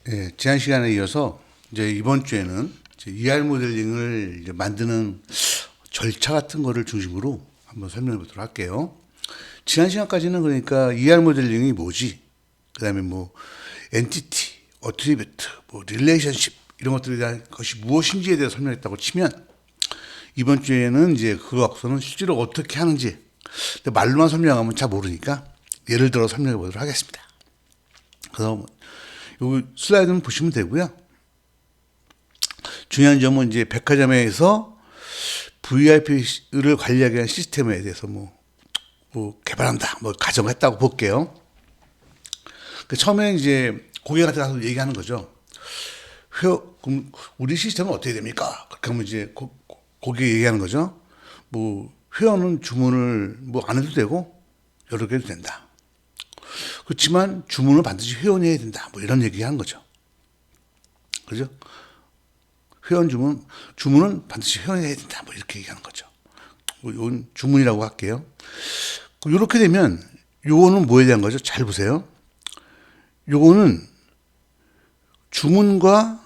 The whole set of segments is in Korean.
예, 지난 시간에 이어서 이제 이번 주에는 이제 ER 모델링을 이제 만드는 절차 같은 거를 중심으로 한번 설명해 보도록 할게요. 지난 시간까지는 그러니까 ER 모델링이 뭐지? 그다음에 뭐 엔티티, 어트리뷰트, 뭐 릴레이션십 이런 것들에 대한 것이 무엇인지에 대해서 설명했다고 치면 이번 주에는 이제 그거 갖고서는 실제로 어떻게 하는지 근데 말로만 설명하면 잘 모르니까 예를 들어 설명해 보도록 하겠습니다. 그래서 요 슬라이드는 보시면 되고요. 중요한 점은 이제 백화점에서 VIP를 관리하기 위한 시스템에 대해서 뭐 개발한다, 뭐 가정했다고 볼게요. 처음에 이제 고객한테 가서 얘기하는 거죠. 그럼 우리 시스템은 어떻게 됩니까? 그렇게 하면 이제 고객이 얘기하는 거죠. 뭐 회원은 주문을 뭐 안 해도 되고 여러 개 해도 된다. 그렇지만 주문은 반드시 회원이 해야 된다. 뭐 이런 얘기 하는 거죠. 그죠? 회원 주문은 반드시 회원이 해야 된다. 뭐 이렇게 얘기하는 거죠. 이건 주문이라고 할게요. 이렇게 되면 요거는 뭐에 대한 거죠? 잘 보세요. 요거는 주문과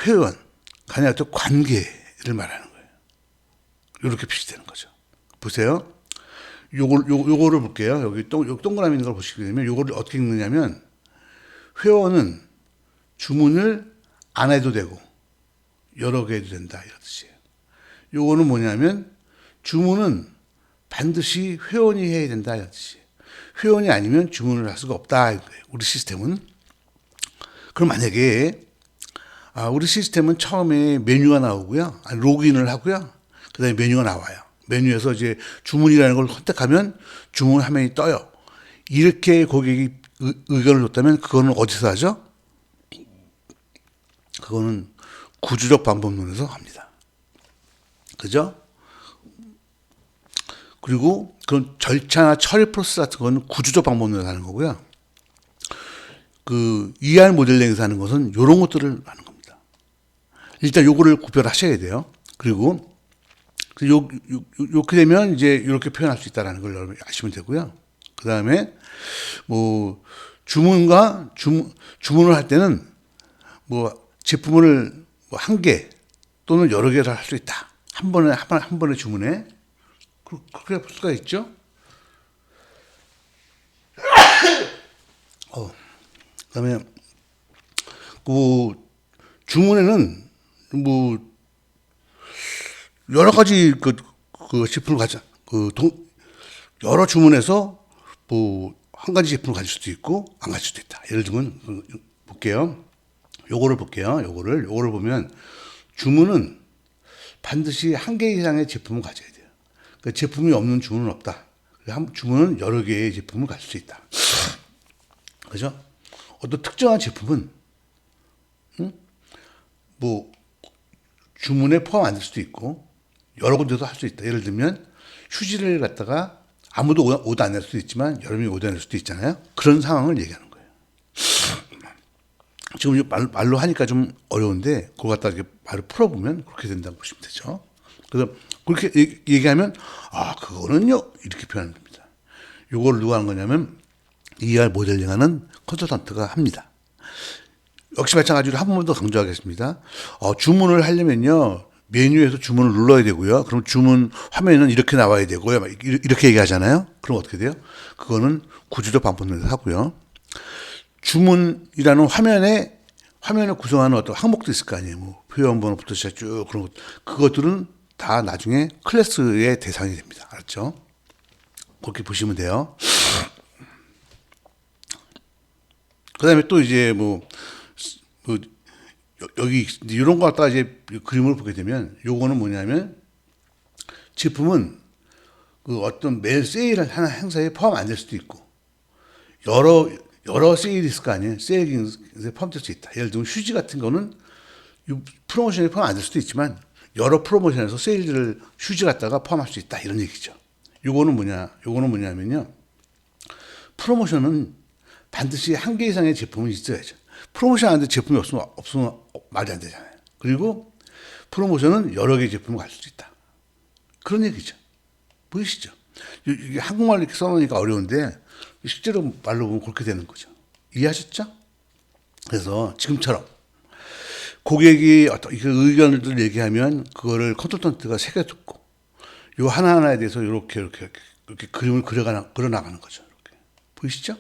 회원 간의 어떤 관계를 말하는 거예요. 이렇게 표시되는 거죠. 보세요. 요거를 볼게요. 여기 동그라미 있는 걸 보시게 되면 요거를 어떻게 읽느냐면 회원은 주문을 안 해도 되고 여러 개 해도 된다 이런 뜻이에요. 요거는 뭐냐면 주문은 반드시 회원이 해야 된다 이런 뜻이에요. 회원이 아니면 주문을 할 수가 없다 이거예요. 우리 시스템은. 그럼 만약에 우리 시스템은 처음에 메뉴가 나오고요. 로그인을 하고요. 그 다음에 메뉴가 나와요. 메뉴에서 이제 주문이라는 걸 선택하면 주문 화면이 떠요. 이렇게 고객이 의견을 줬다면 그거는 어디서 하죠? 그거는 구조적 방법론에서 합니다. 그죠? 그리고 그런 절차나 처리 프로세스 같은 거는 구조적 방법론에서 하는 거고요. 그 ER 모델링에서 하는 것은 이런 것들을 하는 겁니다. 일단 요거를 구별하셔야 돼요. 그리고 이렇게 되면 이제 이렇게 표현할 수 있다는 걸 여러분 아시면 되고요. 그 다음에 뭐 주문을 할 때는 뭐 제품을 한 개 또는 여러 개를 할 수 있다. 한 번에 주문해. 그렇게 볼 수가 있죠. 그다음에 그 주문에는 뭐 여러 가지 그 제품을 가져 여러 주문에서 뭐 한 가지 제품을 가질 수도 있고 안 가질 수도 있다. 예를 들면 볼게요. 요거를 볼게요. 요거를 보면 주문은 반드시 한 개 이상의 제품을 가져야 돼요. 그러니까 제품이 없는 주문은 없다. 주문은 여러 개의 제품을 가질 수 있다. 그죠? 어떤 특정한 제품은 뭐 주문에 포함 안 될 수도 있고 여러 군데서 할 수 있다. 예를 들면 휴지를 갖다가 아무도 오다 안 낼 수도 있지만 여러분이 오다 낼 수도 있잖아요. 그런 상황을 얘기하는 거예요. 지금 말로 하니까 좀 어려운데 그걸 갖다 이렇게 말을 풀어보면 그렇게 된다고 보시면 되죠. 그래서 그렇게 얘기하면 그거는요 이렇게 표현하는 겁니다. 이걸 누가 하는 거냐면 ER 모델링하는 컨설턴트가 합니다. 역시 마찬가지로 한 번 더 강조하겠습니다. 주문을 하려면요 메뉴에서 주문을 눌러야 되고요. 그럼 주문 화면은 이렇게 나와야 되고요. 이렇게 얘기하잖아요. 그럼 어떻게 돼요? 그거는 구조적 방법론에서 하고요. 주문이라는 화면을 구성하는 어떤 항목도 있을 거 아니에요. 뭐 회원번호부터 시작 쭉 그런 것. 그것들은 다 나중에 클래스의 대상이 됩니다. 알았죠? 그렇게 보시면 돼요. 그 다음에 또 이제 뭐 여기 이런 거 갖다가 이제 그림을 보게 되면 요거는 뭐냐면 제품은 그 어떤 매일 세일을 하는 행사에 포함 안 될 수도 있고 여러 세일이 있을 거 아니에요. 세일에 포함될 수 있다. 예를 들면 휴지 같은 거는 프로모션에 포함 안 될 수도 있지만 여러 프로모션에서 세일을 휴지 갖다가 포함할 수 있다. 이런 얘기죠. 요거는 뭐냐면요. 프로모션은 반드시 한 개 이상의 제품이 있어야죠. 프로모션 하는데 제품이 없으면 말이 안 되잖아요. 그리고 프로모션은 여러 개의 제품을 가질 수 있다. 그런 얘기죠. 보이시죠? 이게 한국말로 이렇게 써놓으니까 어려운데 실제로 말로 보면 그렇게 되는 거죠. 이해하셨죠? 그래서 지금처럼 고객이 어떤 그 의견을 얘기하면 그거를 컨설턴트가 새겨 듣고 요 하나하나에 대해서 이렇게 그림을 그려 나가는 거죠. 이렇게. 보이시죠?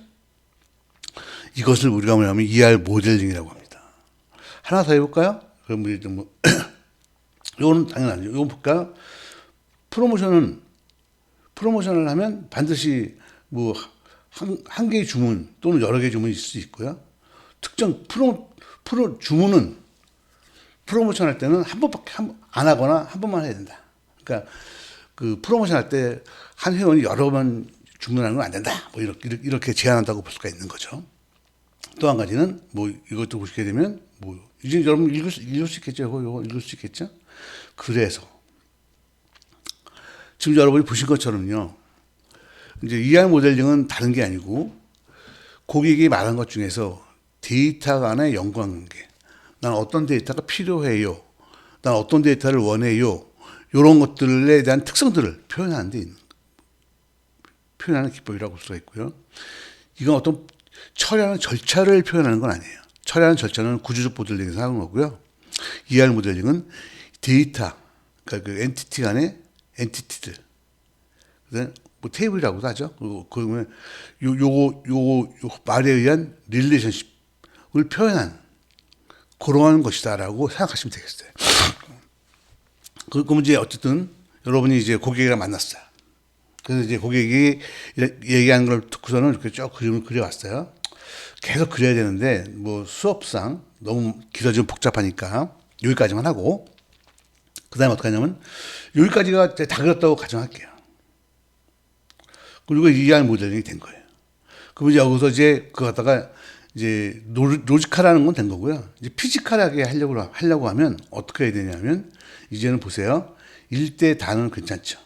이것을 우리가 뭐냐면 ER 모델링이라고 합니다. 하나 더 해볼까요? 그럼 우리 좀 요거는 당연하죠. 요거 볼까요? 프로모션을 하면 반드시 뭐 한 개의 주문 또는 여러 개의 주문이 있을 수 있고요. 특정 주문은 프로모션 할 때는 한 번밖에 안 하거나 한 번만 해야 된다. 그러니까 그 프로모션 할 때 한 회원이 여러 번 주문하는 건 안 된다. 뭐 이렇게 제한한다고 볼 수가 있는 거죠. 또 한 가지는 뭐 이것도 보시게 되면 뭐 이제 여러분 읽을 수 있겠죠. 이거 읽을 수 있겠죠. 그래서 지금 여러분이 보신 것처럼요. 이제 ER 모델링은 다른 게 아니고 고객이 말한 것 중에서 데이터 간의 연관관계. 난 어떤 데이터가 필요해요. 난 어떤 데이터를 원해요. 이런 것들에 대한 특성들을 표현하는 기법이라고 볼 수가 있고요. 이건 어떤 처리하는 절차를 표현하는 건 아니에요. 처리하는 절차는 구조적 모델링에서 하는 거고요. ER 모델링은 데이터, 그러니까 그 엔티티 간의 엔티티들, 뭐 테이블이라고도 하죠. 그러면 요거 말에 의한 릴레이션십을 표현한 그러한 것이다라고 생각하시면 되겠어요. 그럼 이제 어쨌든 여러분이 이제 고객이랑 만났어요. 그래서 이제 고객이 얘기하는 걸 듣고서는 이렇게 쭉 그림을 그려왔어요. 계속 그려야 되는데 뭐 수업상 너무 길어지면 복잡하니까 여기까지만 하고 그다음에 어떻게 하냐면 여기까지가 다 그렸다고 가정할게요. 그리고 ER 모델링이 된 거예요. 그럼 이제 여기서 이제 그거 갖다가 이제 로지컬하는 건 된 거고요. 이제 피지컬하게 하려고 하면 어떻게 해야 되냐면 이제는 보세요. 1대 다는 괜찮죠.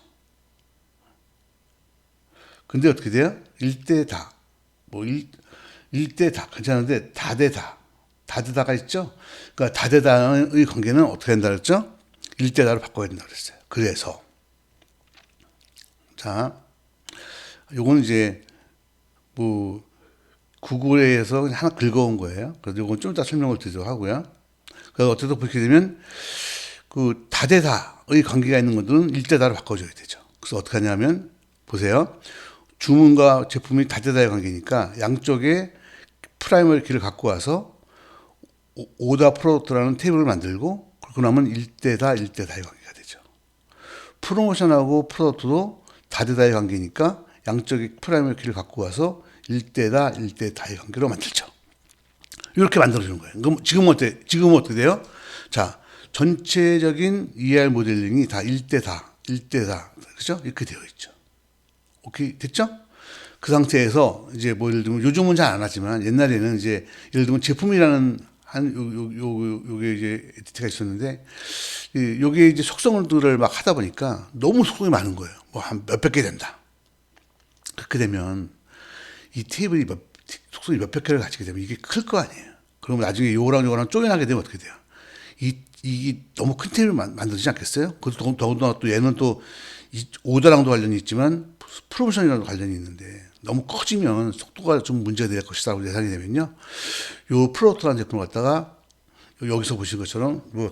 근데 어떻게 돼요? 1대 다. 뭐 1대 다 괜찮은데 다대 다. 다대다가 있죠? 그러니까 다대다의 관계는 어떻게 된다 그랬죠? 1대 다로 바꿔야 된다 그랬어요. 그래서 자, 요거는 이제 뭐 구글에서 하나 긁어온 거예요. 그래서 이건 좀 이따 설명을 드리도록 하고요. 그래서 어쨌든 보게 되면 그 다대다의 관계가 있는 것들은 1대 다로 바꿔줘야 되죠. 그래서 어떻게 하냐면 보세요. 주문과 제품이 다대다의 관계니까 양쪽에 프라이머리 키를 갖고 와서 오다 프로덕트라는 테이블을 만들고 그러고 나면 1대 다, 1대 다의 관계가 되죠. 프로모션하고 프로덕트도 다대다의 관계니까 양쪽에 프라이머리 키를 갖고 와서 1대 다, 1대 다의 관계로 만들죠. 이렇게 만들어주는 거예요. 그럼 지금은 어떻게 돼요? 자, 전체적인 ER 모델링이 다 1대 다, 1대 다, 그죠? 이렇게 되어 있죠. 오케이, 됐죠? 그 상태에서 이제 뭐 예를 들면 요즘은 잘 안 하지만 옛날에는 이제 예를 들면 제품이라는 요게 이제 엔티티가 있었는데 요게 이제 속성들을 막 하다 보니까 너무 속성이 많은 거예요. 뭐 한 몇백 개 된다. 그렇게 되면 이 테이블이 속성이 몇백 개를 가지게 되면 이게 클 거 아니에요. 그러면 나중에 요거랑 쪼개나게 되면 어떻게 돼요? 이게 너무 큰 테이블을 만들지 않겠어요? 그것도 더군다나 또 얘는 또 오더랑도 관련이 있지만 프로모션이랑도 관련이 있는데 너무 커지면 속도가 좀 문제가 될 것이라고 예상이 되면요. 요 프로덕트라는 제품을 갖다가 여기서 보신 것처럼 뭐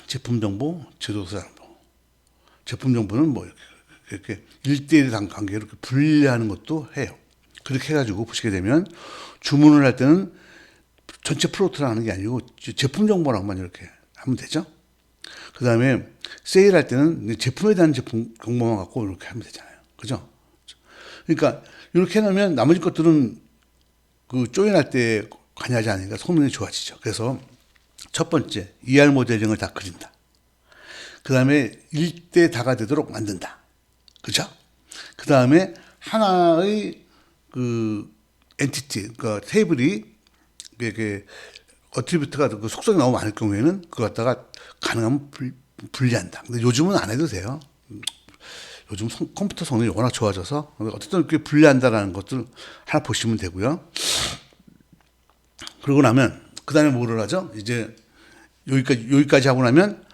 제품 정보, 제조사 정보. 제품 정보는 뭐 이렇게 1대1 관계로 이렇게 분리하는 것도 해요. 그렇게 해가지고 보시게 되면 주문을 할 때는 전체 프로덕트라는 게 아니고 제품 정보랑만 이렇게 하면 되죠. 그 다음에 세일할 때는 제품에 대한 제품 정보만 갖고 이렇게 하면 되잖아요. 그죠? 그러니까 이렇게 해놓으면 나머지 것들은 그 조인할 때 관여하지 않으니까 성능이 좋아지죠. 그래서 첫 번째, ER 모델링을 다 그린다. 그 다음에 1대 다가 되도록 만든다. 그죠? 그 다음에 하나의 그 엔티티, 그러니까 테이블이 이게 어트리뷰트가 그 속성이 너무 많을 경우에는 그거 갖다가 가능하면 분리한다. 근데 요즘은 안 해도 돼요. 요즘 컴퓨터 성능이 워낙 좋아져서 어쨌든 이렇게 분리한다라는 것들 하나 보시면 되고요. 그러고 나면 그 다음에 뭐를 하죠? 이제 여기까지 하고 나면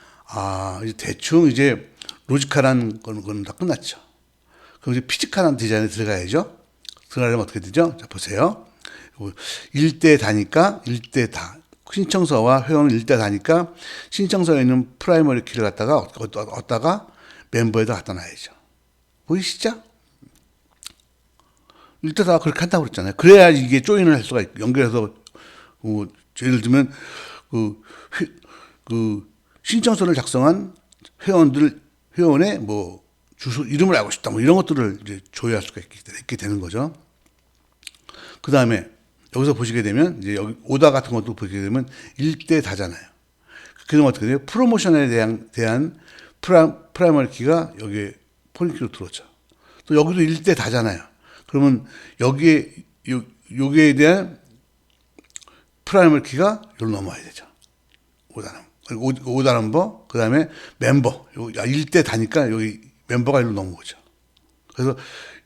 이제 대충 이제 로지컬한 거는 다 끝났죠. 그럼 이제 피지컬한 디자인에 들어가야죠. 들어가려면 어떻게 되죠? 자, 보세요. 일대 다니까 일대 다. 신청서와 회원은 일대 다니까 신청서에 있는 프라이머리 키를 갖다가 얻다가 멤버에다 갖다 놔야죠. 보이시죠? 일대 다 그렇게 한다고 그랬잖아요. 그래야 이게 조인을 할 수가 있고, 연결해서, 예를 들면, 그, 신청서를 작성한 회원의 뭐, 주소, 이름을 알고 싶다, 뭐, 이런 것들을 이제 조회할 수가 있게 되는 거죠. 그 다음에, 여기서 보시게 되면, 이제 여기 오다 같은 것도 보시게 되면, 일대 다잖아요. 그러면 어떻게 돼요? 프로모션에 대한 프라이머리 키가 여기에 포인트로 들어오죠. 또 여기도 일대 다잖아요. 그러면 여기에 대한 프라이머리 키가 여기로 넘어와야 되죠. 5단 넘버, 그 다음에 멤버. 1대 다니까 여기 멤버가 여기로 넘어오죠. 그래서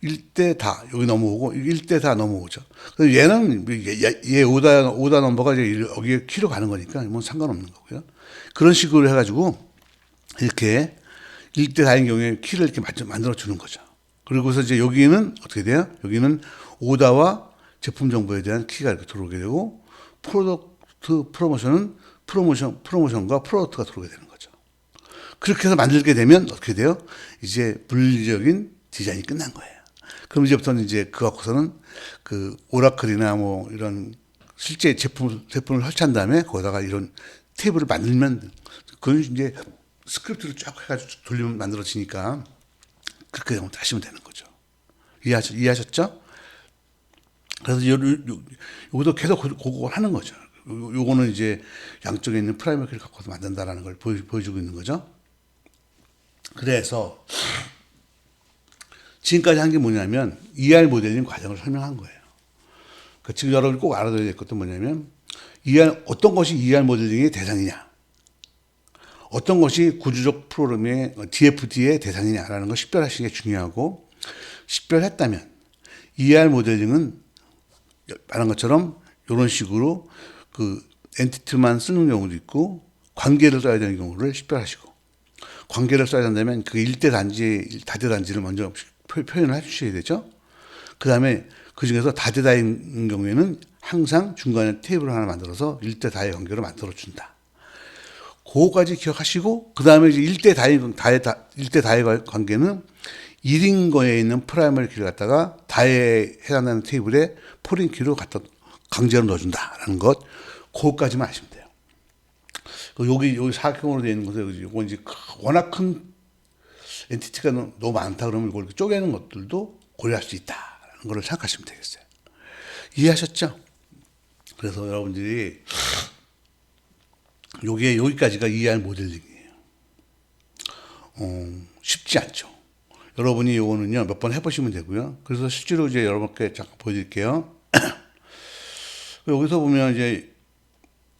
1대 다 여기 넘어오고 1대 다 넘어오죠. 그래서 얘는 얘 5단 넘버가 이제 여기에 키로 가는 거니까 뭐 상관없는 거고요. 그런 식으로 해가지고 이렇게 1대 다인 경우에 키를 이렇게 만들어 주는 거죠. 그리고서 이제 여기는 어떻게 돼요? 여기는 오다와 제품 정보에 대한 키가 이렇게 들어오게 되고, 프로덕트 프로모션과 프로덕트가 들어오게 되는 거죠. 그렇게 해서 만들게 되면 어떻게 돼요? 이제 물리적인 디자인이 끝난 거예요. 그럼 이제부터는 이제 그 갖고서는 그 오라클이나 뭐 이런 실제 제품을 설치한 다음에 거기다가 이런 테이블을 만들면, 그건 이제 스크립트를 쫙 해가지고 돌리면 만들어지니까 그렇게 하시면 되는 거죠. 이해하셨죠? 그래서 요것도 계속 그걸 하는 거죠. 요거는 이제 양쪽에 있는 프라이머리를 갖고서 만든다라는 걸 보여주고 있는 거죠. 그래서 지금까지 한 게 뭐냐면 ER 모델링 과정을 설명한 거예요. 그러니까 지금 여러분이 꼭 알아둬야 될 것도 뭐냐면 어떤 것이 ER 모델링의 대상이냐, 어떤 것이 구조적 프로그램의 DFD의 대상이냐라는 걸 식별하시는 게 중요하고, 식별했다면 ER 모델링은 말한 것처럼 이런 식으로 그 엔티티만 쓰는 경우도 있고 관계를 써야 되는 경우를 식별하시고, 관계를 써야 된다면 그 일대 단지, 다대 단지를 먼저 표현을 해주셔야 되죠. 그 다음에 그 중에서 다대다인 경우에는 항상 중간에 테이블을 하나 만들어서 일대 다의 관계로 만들어준다. 그거까지 기억하시고, 그 다음에 이제 일대 다의 관계는 1인 거에 있는 프라이머리 키를 갖다가 다에 해당하는 테이블에 포린 키로 갖다 강제로 넣어준다라는 것, 그거까지만 아시면 돼요. 여기 사각형으로 되어 있는 것에, 이거 이제 워낙 큰 엔티티가 너무 많다 그러면 이걸 쪼개는 것들도 고려할 수 있다라는 걸 생각하시면 되겠어요. 이해하셨죠? 그래서 여러분들이 여기까지가 ER 모델링이에요. 쉽지 않죠. 여러분이 요거는요, 몇 번 해보시면 되고요. 그래서 실제로 이제 여러분께 잠깐 보여드릴게요. 여기서 보면 이제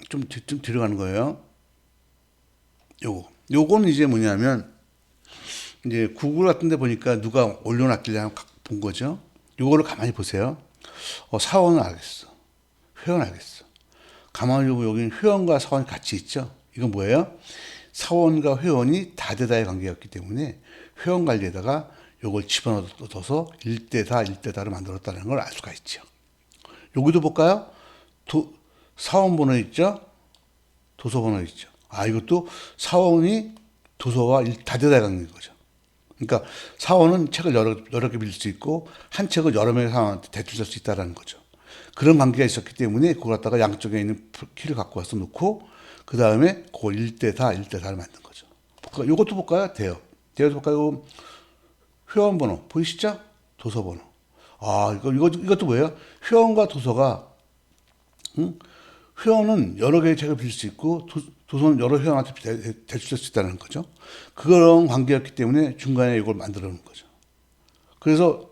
좀 들어가는 거예요. 요거는 이제 뭐냐면, 이제 구글 같은 데 보니까 누가 올려놨길래 본 거죠. 요거를 가만히 보세요. 사원은 알겠어. 회원 알겠어. 가만히 보면 여기는 회원과 사원이 같이 있죠. 이건 뭐예요? 사원과 회원이 다대다의 관계였기 때문에 회원 관리에다가 요걸 집어넣어서 1대 다를 만들었다는 걸 알 수가 있죠. 여기도 볼까요? 사원 번호 있죠? 도서 번호 있죠. 이것도 사원이 도서와 다대다의 관계인 거죠. 그러니까 사원은 책을 여러 개 빌릴 수 있고 한 책을 여러 명의 사람한테 대출할 수 있다는 거죠. 그런 관계가 있었기 때문에 그걸 갖다가 양쪽에 있는 키를 갖고 와서 놓고 그 다음에 그걸 1대 다를 만든 거죠. 이것도 볼까요? 대여도 볼까요? 회원 번호 보이시죠? 도서 번호. 이것도 뭐예요? 회원과 도서가, 회원은 여러 개의 책을 빌릴 수 있고 도서는 여러 회원한테 대출할 수 있다는 거죠. 그런 관계였기 때문에 중간에 이걸 만들어 놓은 거죠. 그래서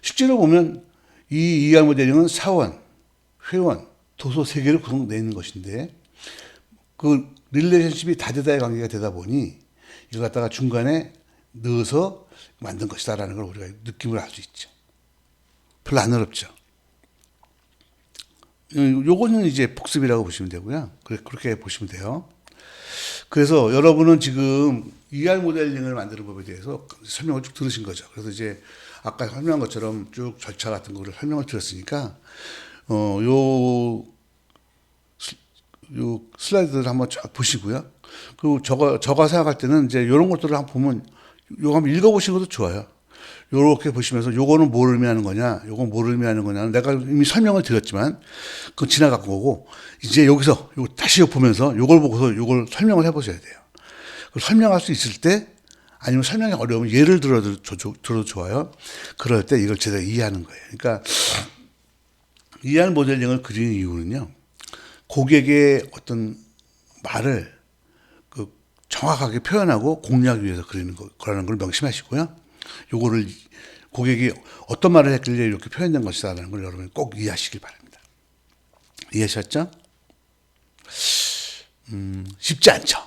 실제로 보면 이 ER 모델링은 사원, 회원, 도서 세 개를 구성내는 것인데, 그 릴레이션십이 다대다의 관계가 되다 보니 이걸 갖다가 중간에 넣어서 만든 것이다라는 걸 우리가 느낌을 알 수 있죠. 별로 안 어렵죠. 요거는 이제 복습이라고 보시면 되고요. 그렇게 보시면 돼요. 그래서 여러분은 지금 ER 모델링을 만드는 법에 대해서 설명을 쭉 들으신 거죠. 그래서 이제 아까 설명한 것처럼 쭉 절차 같은 거를 설명을 드렸으니까 요 슬라이드를 한번 쫙 보시고요. 그리고 저가 생각할 때는 이제 이런 것들을 한번 보면 요거 한번 읽어보시는 것도 좋아요. 요렇게 보시면서 요거는 뭘 의미하는 거냐, 요건 뭘 의미하는 거냐. 내가 이미 설명을 드렸지만 그건 지나간 거고 이제 여기서 요 다시 보면서 요걸 보고서 요걸 설명을 해보셔야 돼요. 설명할 수 있을 때 아니면 설명이 어려우면 예를 들어도 좋아요. 그럴 때 이걸 제대로 이해하는 거예요. 그러니까 이해할 모델링을 그리는 이유는요. 고객의 어떤 말을 정확하게 표현하고 공유하기 위해서 그리는 거라는 걸 명심하시고요. 요거를 고객이 어떤 말을 했길래 이렇게 표현된 것이다라는 걸 여러분이 꼭 이해하시길 바랍니다. 이해하셨죠? 쉽지 않죠.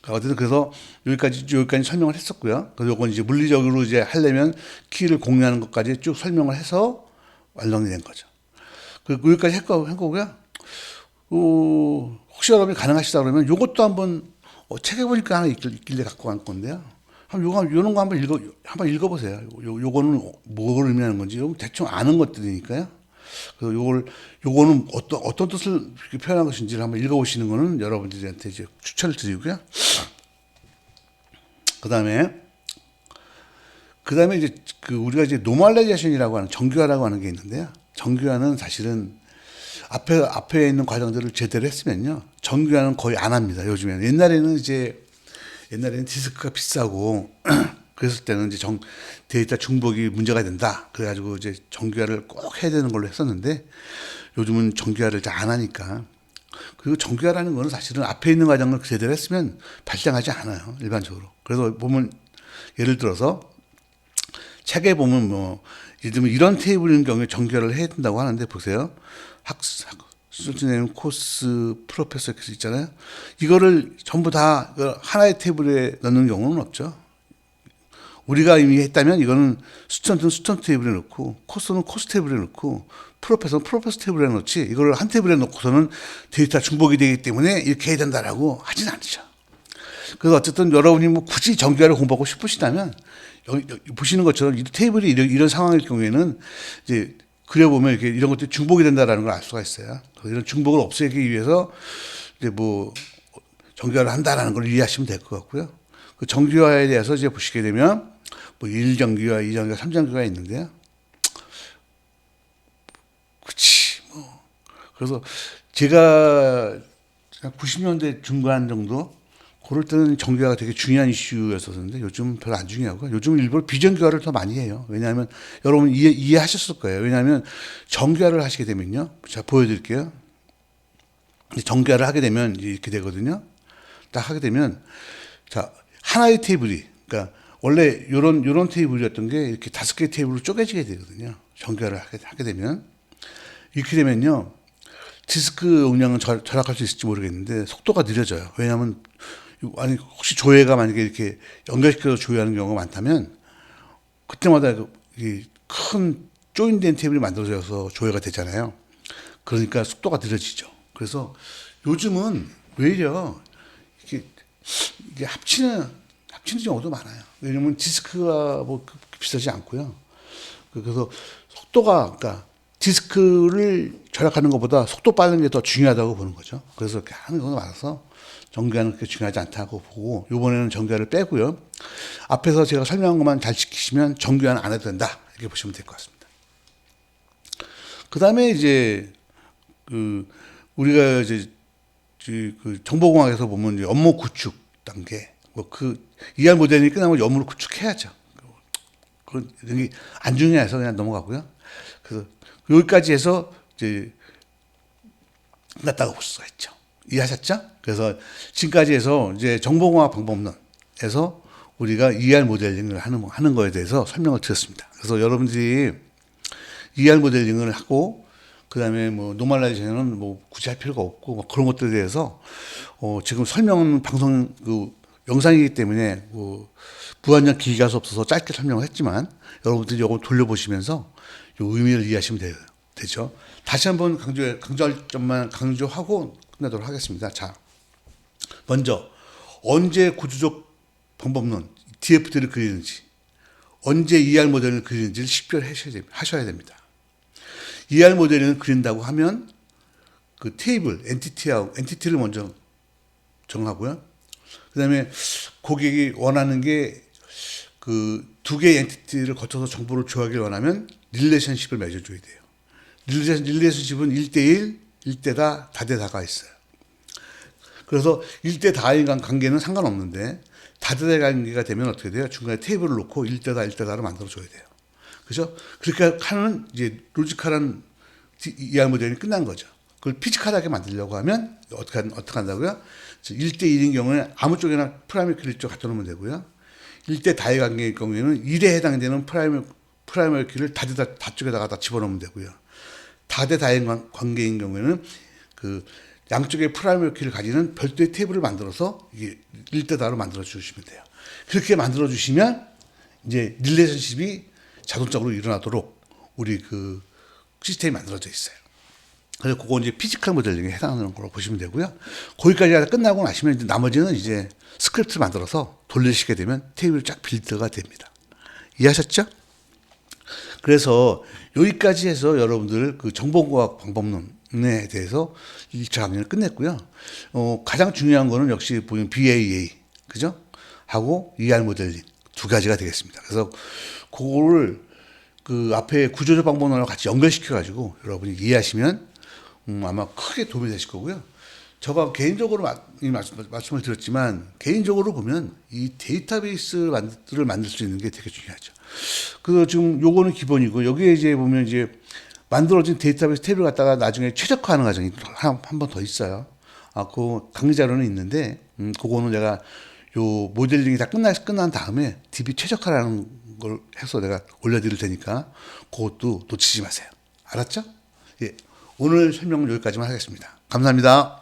어쨌든 그래서 여기까지 설명을 했었고요. 그래서 요건 이제 물리적으로 이제 하려면 키를 공유하는 것까지 쭉 설명을 해서 완성이 된 거죠. 그리고 여기까지 한 거고요. 혹시 여러분이 가능하시다 그러면 요것도 한번 책에 보니까 하나 있길래 갖고 간 건데요. 요런 거 한번 읽어보세요. 요거는 뭘 의미하는 건지, 대충 아는 것들이니까요. 그래서 요거는 어떤 뜻을 표현한 것인지를 한번 읽어보시는 거는 여러분들한테 이제 추천을 드리고요. 그 다음에 이제 우리가 이제 노멀라이제이션이라고 하는 정규화라고 하는 게 있는데요. 정규화는 사실은 앞에 있는 과정들을 제대로 했으면요. 정규화는 거의 안 합니다. 요즘에는. 옛날에는 디스크가 비싸고 그랬을 때는 이제 데이터 중복이 문제가 된다. 그래가지고 이제 정규화를 꼭 해야 되는 걸로 했었는데 요즘은 정규화를 잘 안 하니까. 그리고 정규화라는 거는 사실은 앞에 있는 과정을 제대로 했으면 발생하지 않아요. 일반적으로. 그래서 보면 예를 들어서 책에 보면 예를 들면 이런 테이블인 경우에 정규화를 해야 된다고 하는데 보세요. 수준의 코스 프로페서 있잖아요. 이거를 전부 다 하나의 테이블에 넣는 경우는 없죠. 우리가 이미 했다면 이거는 수천은 테이블에 넣고 코스는 코스 테이블에 넣고 프로페서는 프로페서 테이블에 넣지 이걸 한 테이블에 넣고서는 데이터 중복이 되기 때문에 이렇게 해야 된다라고 하진 않죠. 그래서 어쨌든 여러분이 굳이 정규화를 공부하고 싶으시다면 여기 보시는 것처럼 이 테이블이 이런 상황일 경우에는 이제 그려보면 이런 것들이 중복이 된다라는 걸 알 수가 있어요. 이런 중복을 없애기 위해서 이제 정규화를 한다라는 걸 이해하시면 될 것 같고요. 그 정규화에 대해서 이제 보시게 되면 1정규화, 2정규화, 3정규화가 있는데요. 그래서 제가 90년대 중반 정도 그럴 때는 정규화가 되게 중요한 이슈였었는데 요즘 별로 안 중요하고 요즘 일부러 비정규화를 더 많이 해요. 왜냐하면 여러분 이해하셨을 거예요. 왜냐하면 정규화를 하시게 되면요. 제가 보여드릴게요. 정규화를 하게 되면 이렇게 되거든요. 딱 하게 되면 자 하나의 테이블이 그러니까 원래 요런 테이블이었던 게 이렇게 5개의 테이블로 쪼개지게 되거든요. 정규화를 하게 되면 이렇게 되면요. 디스크 용량은 절약할 수 있을지 모르겠는데 속도가 느려져요. 왜냐하면 혹시 조회가 만약에 이렇게 연결시켜서 조회하는 경우가 많다면 그때마다 큰 조인된 테이블이 만들어져서 조회가 되잖아요. 그러니까 속도가 느려지죠. 그래서 요즘은 오히려 이게 합치는 경우도 많아요. 왜냐면 디스크가 비싸지 않고요. 그래서 속도가 그러니까 디스크를 절약하는 것보다 속도 빠른 게 더 중요하다고 보는 거죠. 그래서 이렇게 하는 경우가 많아서 정규화는 그렇게 중요하지 않다고 보고 이번에는 정규화를 빼고요. 앞에서 제가 설명한 것만 잘 지키시면 정규화는 안 해도 된다. 이렇게 보시면 될 것 같습니다. 그 다음에 이제 우리가 이제 정보공학에서 보면 이제 업무 구축 단계 ER 모델이 끝나면 업무를 구축해야죠. 그런 게 안 중요해서 그냥 넘어가고요. 그래서 여기까지 해서 이제 끝났다고 볼 수가 있죠. 이해하셨죠? 그래서 지금까지 해서 이제 정보공학 방법론에서 우리가 ER 모델링을 하는 거에 대해서 설명을 드렸습니다. 그래서 여러분들이 ER 모델링을 하고 그다음에 노멀라이제이션은 굳이 할 필요가 없고 그런 것들에 대해서 지금 설명 방송 영상이기 때문에 무한정 길게 할 수 없어서 짧게 설명을 했지만 여러분들이 이거 돌려보시면서 이 의미를 이해하시면 되죠. 다시 한번 강조할 점만 강조하고 끝내도록 하겠습니다. 자, 먼저 언제 구조적 방법론 DFT를 그리는지 언제 ER 모델을 그리는지를 식별하셔야 됩니다. ER 모델링을 그린다고 하면 그 테이블, 엔티티를 먼저 정하고요. 그 다음에 고객이 원하는 게 그 두 개의 엔티티를 거쳐서 정보를 조하길 원하면 릴레이션십을 맺어줘야 돼요. 릴레이션십은 1대1, 1대다, 다대다가 있어요. 그래서 1대 다의 관계는 상관없는데 다대다의 관계가 되면 어떻게 돼요? 중간에 테이블을 놓고 1대다, 1대다로 만들어줘야 돼요. 그죠? 그렇게 하는 이제 로지컬한 ER 모델이 끝난 거죠. 그걸 피지컬하게 만들려고 하면 어떻게 한다고요? 1대1인 경우에 아무 쪽이나 프라이머리 키를 쪽 갖다 놓으면 되고요. 1대 다의 관계일 경우에는 1에 해당되는 프라이머리 키를 다 쪽에다가 다 집어넣으면 되고요. 다대다의 관계인 경우에는 그 양쪽의 프라이머리 키를 가지는 별도의 테이블을 만들어서 이게 1대 다로 만들어 주시면 돼요. 그렇게 만들어 주시면 이제 릴레이션십이 자동적으로 일어나도록 우리 그 시스템이 만들어져 있어요. 그래서 그거 이제 피지컬 모델링에 해당하는 걸로 보시면 되고요. 거기까지 끝나고 나시면 이제 나머지는 이제 스크립트를 만들어서 돌리시게 되면 테이블이 쫙 빌드가 됩니다. 이해하셨죠? 그래서 여기까지 해서 여러분들 그 정보공학 방법론에 대해서 1차 강의를 끝냈고요. 가장 중요한 거는 역시 보면 BAA, 그죠? 하고 ER 모델링 두 가지가 되겠습니다. 그래서 그거를 그 앞에 구조적 방법론하고 같이 연결시켜가지고 여러분이 이해하시면 아마 크게 도움이 되실 거고요. 제가 개인적으로 말씀을 드렸지만 개인적으로 보면 이 데이터베이스를 만들 수 있는 게 되게 중요하죠. 그 지금 요거는 기본이고 여기에 이제 보면 이제 만들어진 데이터베이스 테이블을 갖다가 나중에 최적화하는 과정이 한 번 더 있어요. 그 강의 자료는 있는데 그거는 내가 요 모델링이 다 끝난 다음에 DB 최적화라는 걸 해서 내가 올려드릴 테니까 그것도 놓치지 마세요. 알았죠? 예. 오늘 설명은 여기까지만 하겠습니다. 감사합니다.